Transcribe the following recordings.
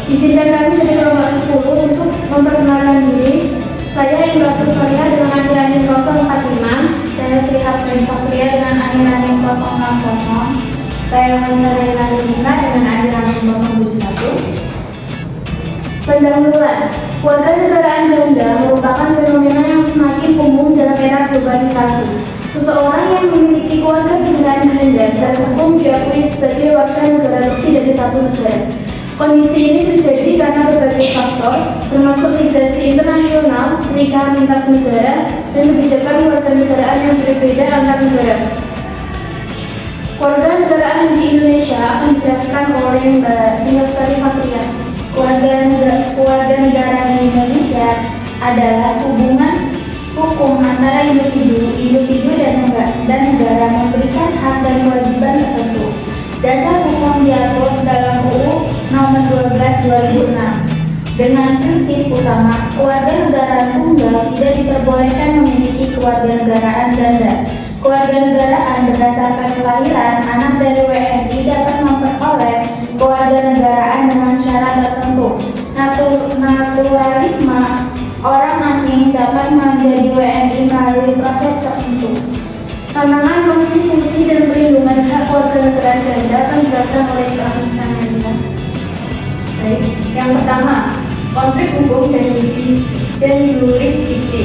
Izinkan kami dari kelompok 10 untuk memperkenalkan diri. Saya Ibrahim Soria dengan akhiran 045. Saya Sri Hafsari Fakria dengan akhiran 060. Saya Manisa Nalina dengan akhiran 071. Pendahuluan. Kewarganegaraan ganda merupakan fenomena yang semakin umum dalam era globalisasi. Seseorang yang memiliki kewarganegaraan ganda secara hukum diakui sebagai warga negara lebih dari satu negara. Kondisi ini terjadi karena berbagai faktor, termasuk migrasi internasional, pernikahan lintas negara, dan kebijakan kewarganegaraan yang berbeda antar negara. Kewarganegaraan di Indonesia akan dijelaskan oleh Mbak Sinopsari Fakria. Kewarganegaraan di Indonesia adalah hubungan hukum antara individu dan negara memberikan hak dan kewajiban tertentu. Dasar hukum diatur dalam UU Nomor 12 2006 dengan prinsip utama kewarganegaraan tunggal tidak diperbolehkan memiliki kewarganegaraan ganda. Kewarganegaraan berdasarkan kelahiran anak dari WNI dapat memperoleh kewarganegaraan dengan syarat tertentu. Naturalisme orang asing dapat menjadi WNI melalui proses tertentu. Tantangan fungsi dan perlindungan hak kewarganegaraan ganda akan dijelaskan oleh Mbak Manisa Nalina. Baik, yang pertama, konflik hukum dan yurisdiksi.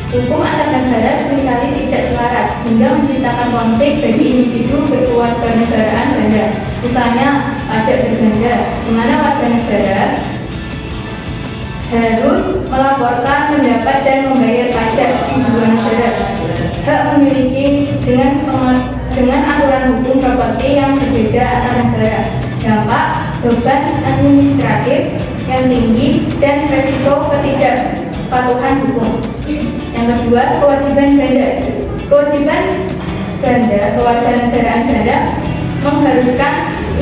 Hukum antar negara seringkali tidak selaras hingga menciptakan konflik bagi individu berkewarganegaraan ganda. Misalnya, pajak berganda, di mana warga negara harus melaporkan pendapat dan membayar pajak di dua negara. Hak memiliki dengan aturan hukum properti yang berbeda antar negara. Dampak beban administratif yang tinggi dan resiko ketidakpatuhan hukum. Yang kedua, kewajiban ganda. Kewajiban ganda kewarganegaraan ganda mengharuskan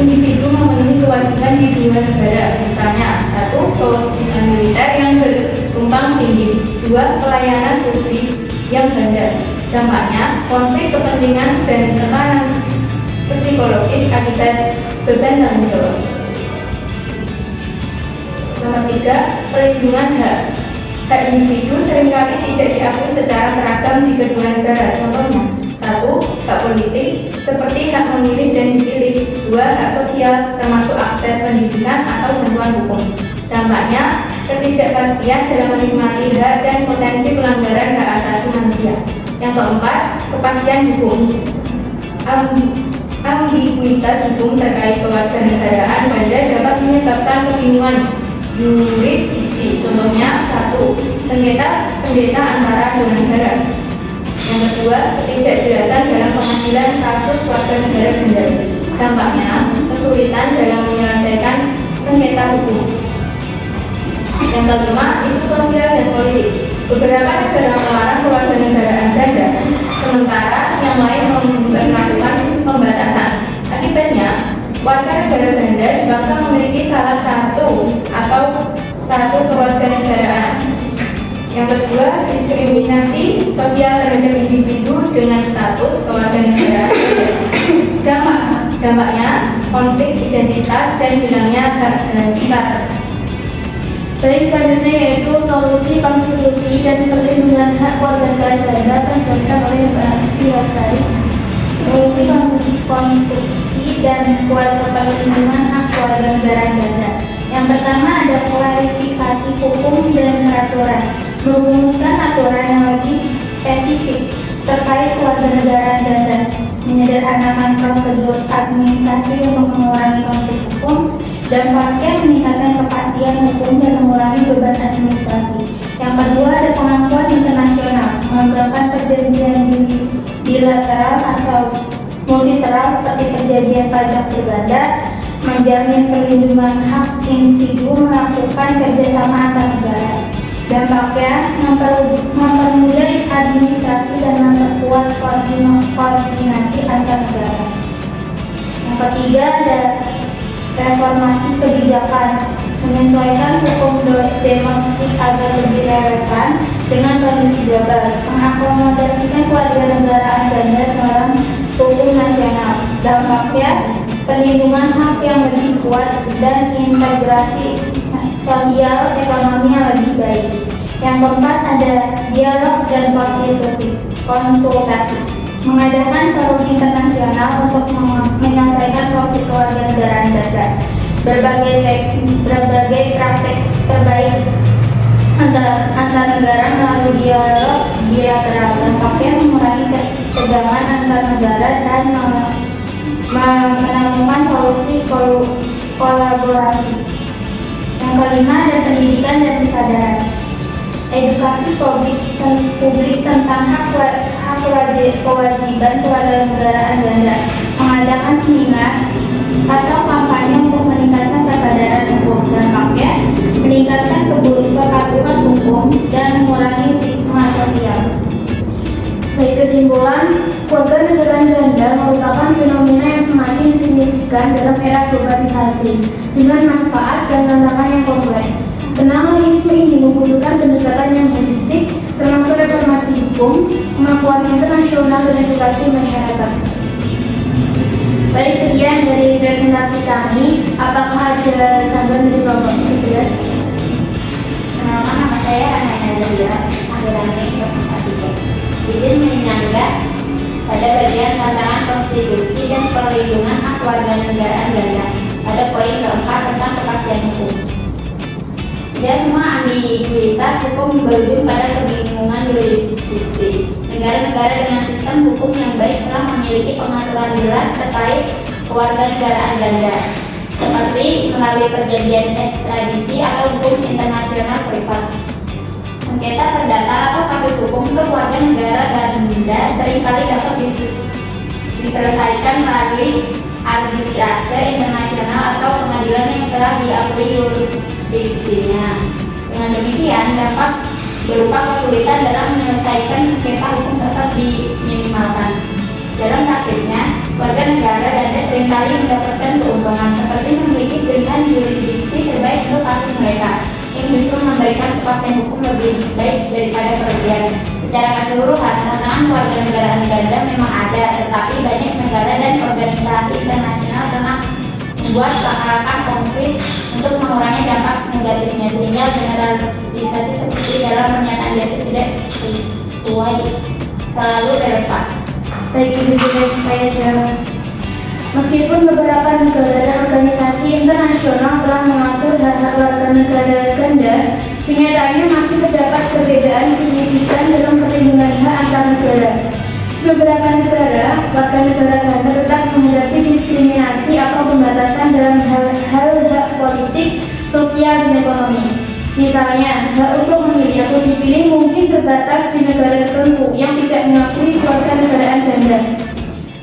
individu memenuhi kewajiban di dua negara. Misalnya, 1. Kewajiban militer yang bertumpang tinggi. 2. Pelayanan publik yang ganda. Dampaknya, konflik kepentingan dan tekanan psikologis akibat beban tanggung jawab. Nomor 3. Perlindungan hak. Hak individu seringkali tidak diakui secara seragam di kedua negara. Contohnya, 1. Hak politik seperti hak memilih dan dipilih. 2. Hak sosial termasuk akses pendidikan atau bantuan hukum. Dampaknya, ketidakpastian dalam menikmati hak dan potensi pelanggaran hak asasi manusia. Yang keempat, kepastian hukum. Ambiguitas hukum terkait kewarganegaraan ganda dapat menyebabkan kebingungan yurisdiksi. Contohnya, 1. Sengketa pendeta antara dua negara. Yang kedua, ketidakjelasan dalam pengadilan kasus warga negara ganda. Dampaknya, kesulitan dalam menyelesaikan sengketa hukum. Yang kelima, isu sosial dan politik. Beberapa negara melarang kewarganegaraan ganda, sementara yang lain melakukan pembatasan. Akibatnya, warga negara ganda dipaksa memiliki salah satu atau satu kewarganegaraan. Yang kedua, diskriminasi sosial terhadap individu dengan status kewarganegaraan ganda. Dampaknya, konflik identitas dan hilangnya hak dasar. Baik, selanjutnya yaitu solusi konstitusi dan perlindungan hak kewarganegaraan ganda akan dijelaskan oleh Mbak Sri Hafsari. Solusi konstitusi dan perlindungan hak kewarganegaraan ganda. Yang pertama ada klarifikasi hukum dan peraturan, merumuskan aturan yang lebih spesifik terkait kewarganegaraan ganda, menyederhanakan prosedur administrasi untuk mengurangi konflik hukum. Dampaknya meningkatkan kepastian hukum dan mengurangi beban administrasi. Yang kedua ada pengakuan internasional, mengembangkan perjanjian bilateral atau multilateral seperti perjanjian pajak berganda, menjamin perlindungan hak individu, melakukan kerjasama antar negara. Dampaknya mempermudah administrasi dan memperkuat koordinasi antar negara. Yang ketiga ada reformasi kebijakan, menyesuaikan hukum domestik agar lebih relevan dengan kondisi global, mengakomodasikan kewarganegaraan ganda dalam hukum nasional. Dampaknya, perlindungan hak yang lebih kuat dan integrasi sosial ekonomi yang lebih baik. Yang keempat ada dialog dan konsultasi, mengadakan forum internasional untuk menyelesaikan konflik kewarganegaraan Ganda. Berbagai praktek terbaik antar negara melalui dialog bilateral, dampaknya mengurangi ketegangan antar negara dan menemukan solusi kolaborasi. Yang kelima ada pendidikan dan kesadaran, edukasi publik tentang hak kewajiban kewarganegaraan Ganda, mengadakan seminar atau kampanye untuk meningkatkan kesadaran hukum. Dampaknya meningkatkan kepatuhan hukum dan mengurangi stigma sosial. Baik, kesimpulan, kewarganegaraan Ganda merupakan fenomena yang semakin signifikan dalam era globalisasi dengan manfaat dan tantangan yang kompleks. Penanganan isu ini membutuhkan pendekatan yang holistik, termasuk reformasi hukum, kemampuan internasional, dan edukasi masyarakat. Baik, sekian dari presentasi kami. Apakah ada saran dari kelompok 11? Perkenalkan, nama saya Ana Nazaria, anggaran kelas 4 izin menyanggah pada bagian tantangan konstitusi dan perlindungan hak kewarganegaraan Ganda pada poin keempat tentang kepastian hukum. Tidak semua ambiguitas hukum berujung pada kebingungan yurisdiksi. Negara-negara dengan sistem hukum yang baik telah memiliki pengaturan jelas terkait kewarganegaraan Ganda, seperti melalui perjanjian ekstradisi atau hukum internasional privat. Sengketa perdata atau kasus hukum kewarganegaraan Ganda seringkali dapat diselesaikan melalui arbitrase internasional atau pengadilan yang telah diakui yurisdiksinya. Dengan demikian, dapat berupa kesulitan dalam menyelesaikan sengketa hukum tetap diminimalkan. Dalam praktiknya, warga negara Ganda seringkali mendapatkan keuntungan seperti memiliki pilihan yurisdiksi terbaik untuk kasus mereka, yang justru memberikan kepastian hukum lebih baik daripada kerugian. Secara keseluruhan, tantangan kewarganegaraan Ganda memang ada, tetapi banyak negara dan organisasi internasional telah membuat langkah-langkah konkret untuk mengurangi dampak negatifnya, sehingga generalisasi seperti dalam pernyataan di atas tidak sesuai selalu relevan. Baik, itu juga saya jawab. Meskipun beberapa negara dan organisasi internasional telah mengatur hak-hak warga negara Ganda, kenyataannya masih terdapat perbedaan signifikan dalam perlindungan hak antar negara. Beberapa negara, warga negara Ganda tetap menghadapi diskriminasi atau pembatasan dalam hal hak politik, sosial, dan ekonomi. Misalnya, hak untuk memilih atau dipilih mungkin terbatas di negara tertentu yang tidak mengakui kewarganegaraan Ganda,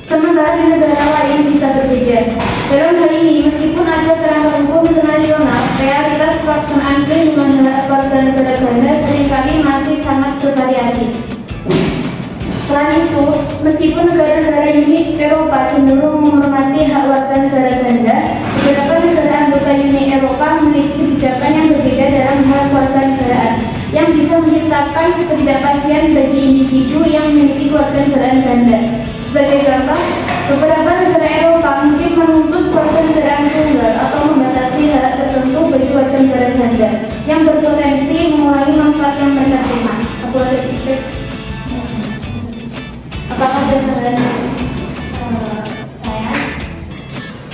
sementara di negara lain bisa berbeda. Dalam hal ini, meskipun ada kerangka hukum internasional, realitas pelaksanaan perlindungan hak warga negara Ganda seringkali masih sangat bervariasi. Selain itu, meskipun negara-negara Uni Eropa cenderung menghormati hak warga negara Ganda, beberapa negara anggota Uni Eropa memiliki kebijakan yang berbeda dalam hal kewarganegaraan, yang bisa menciptakan ketidakpastian bagi individu yang memiliki kewarganegaraan Ganda. Sebagai contoh, beberapa negara Eropa mungkin menuntut kewarganegaraan tunggal atau membatasi hak tertentu bagi warga negara Ganda yang berpotensi mengurangi manfaat yang mereka terima. Aku ada feedback. Apakah ada saran? Saya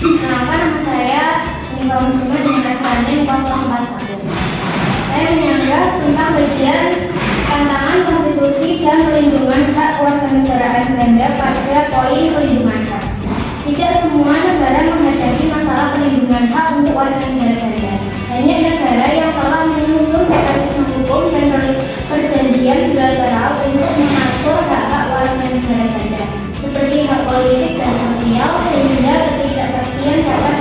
kenalkan, nama saya Nifar Muslimah dengan referensi 041. Saya menyanggah tentang bagian tantangan konstitusi dan perlindungan hak kewarganegaraan Ganda pada poin perlindungan hak. Tidak semua negara menghadapi masalah perlindungan hak untuk warga negara Ganda. Banyak negara yang telah menyusun mekanisme hukum dan perjanjian bilateral untuk mengatur hak-hak warga negara Ganda, seperti hak politik dan sosial, sehingga ketidakpastian dapat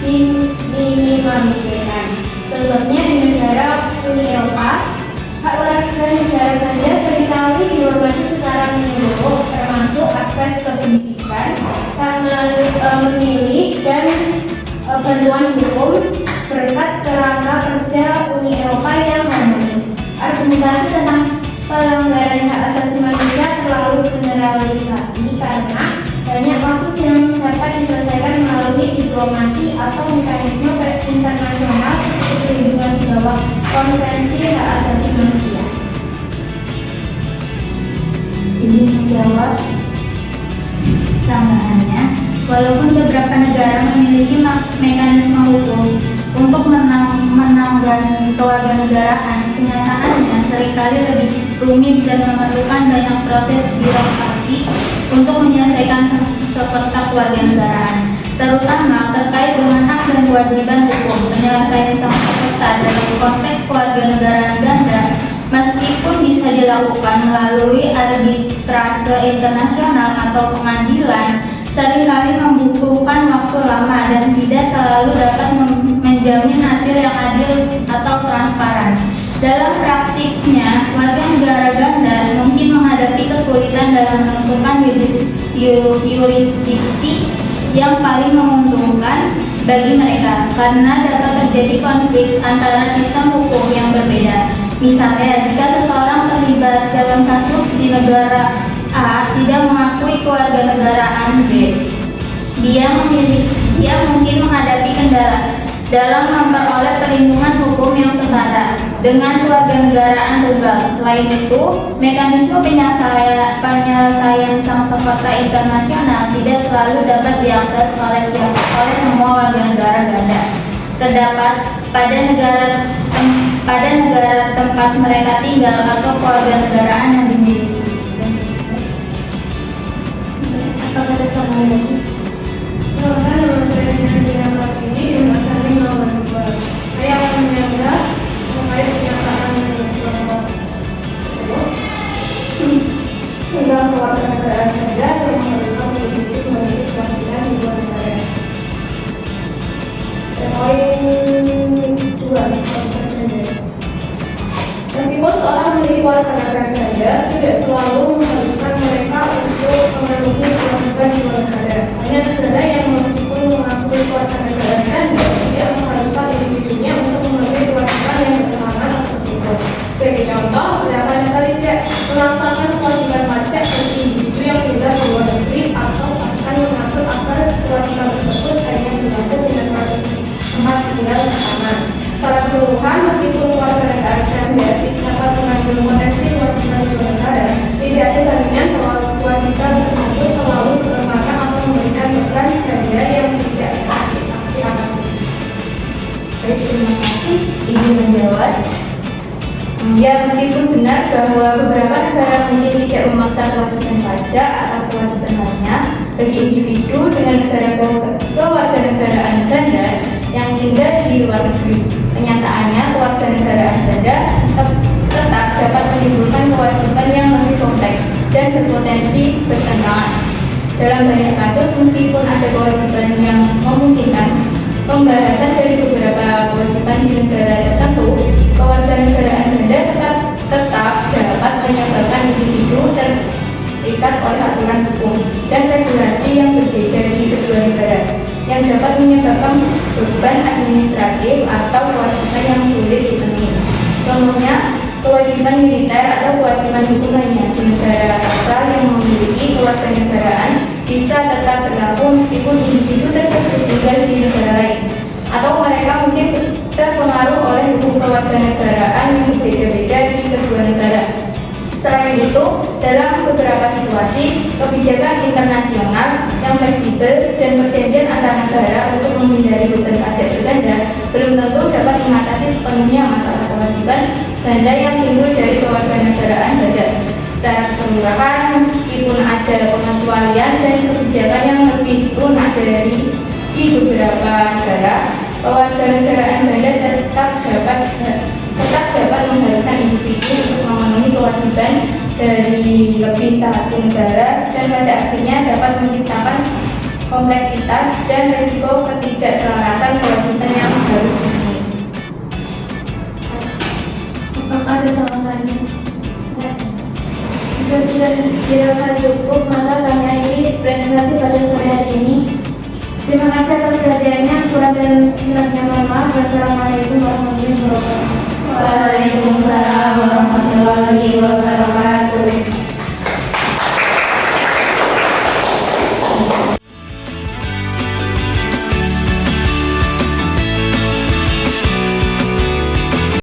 diminimalisirkan. Contohnya di negara Uni Eropa, hak warga negara Ganda seringkali dihormati secara menyeluruh, termasuk akses ke pendidikan, hak memilih, dan bantuan hukum berkat kerangka kerja Uni Eropa yang harmonis. Argumentasi tentang pelanggaran hak asasi manusia terlalu generalisasi karena banyak kasus yang dapat diselesaikan melalui diplomasi atau mekanisme internasional seperti walaupun beberapa negara memiliki mekanisme hukum untuk menangani kewarganegaraan, kenyataannya seringkali lebih rumit dan memerlukan banyak proses birokrasi untuk menyelesaikan seperti kewarganegaraan, terutama terkait dengan hak dan kewajiban hukum. Penyelesaian sengketa dalam konteks kewarganegaraan ganda, meskipun bisa dilakukan melalui arbitrase internasional atau pengadilan, seringkali membutuhkan waktu lama dan tidak selalu dapat menjamin hasil yang adil atau transparan. Dalam praktiknya, warga negara ganda mungkin menghadapi kesulitan dalam menentukan yurisdiksi yang paling menguntungkan bagi mereka, karena dapat terjadi konflik antara sistem hukum yang berbeda. Misalnya, jika seseorang terlibat dalam kasus di negara A tidak mengakui kewarganegaraan B, dia mungkin menghadapi kendala dalam memperoleh perlindungan hukum yang setara dengan kewarganegaraan tunggal. Selain itu, mekanisme penyelesaian sengketa internasional tidak selalu dapat diakses oleh semua warga negara ganda. Terdapat pada negara tempat mereka tinggal atau kewarganegaraan yang dimiliki. Apakah ada sama lagi? Perkenalkan, nama saya Dinasina Pratiwi, jumlah kami 02. Saya akan menyampaikan terkait pernyataan tentang kewarganegaraan ganda yang mengharuskan individu memiliki kewajiban di luar negara. Poin 2. Meskipun seorang memiliki kewarganegaraan ganda, tidak selalu mengharuskan mereka untuk memenuhi kewajiban di luar negara. Hanya negara yang meskipun mengakui kewarganegaraan ganda tidak mengharuskan individunya untuk memenuhi kewajiban yang bertentangan tersebut. Sebagai contoh, beberapa negara tidak melaksanakan kewajiban pajak bagi individu yang tinggal di luar negeri atau akan mengatur agar kewajiban tersebut hanya berlaku dengan kondisi tempat tinggal bersama. Secara keseluruhan, meskipun kewarganegaraan ganda dapat mengambil potensi kewajiban di luar negara, tidak ada jaminan bahwa kewajiban tersebut selalu bertentangan atau memberikan beban ganda yang tidak diatasi. Baik, terima kasih. Izin menjawab. Ya, meskipun benar bahwa beberapa negara mungkin tidak memaksa kewajiban pajak atau kewajiban lainnya bagi individu dengan negara kewarganegaraan ganda yang tinggal di luar negeri. Kenyataannya, kewarganegaraan ganda tetap dapat menimbulkan kewajiban yang lebih kompleks dan berpotensi bertentangan. Dalam banyak kasus, meskipun ada kewajiban yang memungkinkan pembahasan dari beberapa kewajiban di negara tertentu, kewarganegaraan ganda tetap dapat menyebabkan individu terikat oleh aturan hukum dan regulasi yang berbeda di kedua negara, yang dapat menyebabkan beban administratif atau kewajiban yang sulit dipenuhi. Contohnya, kewajiban militer atau kewajiban hukum lainnya di negara asal yang memiliki kewarganegaraan bisa tetap berlaku meskipun individu tersebut tinggal di negara lain, atau mereka mungkin terpengaruh oleh hukum kewarganegaraan yang berbeda-beda di kedua negara. Selain itu, dalam beberapa situasi, kebijakan internasional yang fleksibel dan perjanjian antar negara untuk menghindari beban pajak berganda belum tentu dapat mengatasi sepenuhnya masalah kewajiban ganda yang timbul dari kewarganegaraan ganda. Secara keseluruhan, meskipun ada pengecualian dan kebijakan yang lebih lunak dari di beberapa negara, kewarganegaraan ganda tetap dapat mengharuskan individu untuk memenuhi kewajiban dari lebih satu negara dan pada akhirnya dapat menciptakan kompleksitas dan risiko ketidakselarasan kewajiban yang harus dipenuhi. Apakah ada saran lain? Jika sudah dirasa cukup, maka kami akhiri presentasi pada sore hari ini. Terima kasih atas perhatiannya. Kurang dan lebihnya mohon maaf. Wassalamualaikum warahmatullahi wabarakatuh. Waalaikumsalam warahmatullahi wabarakatuh.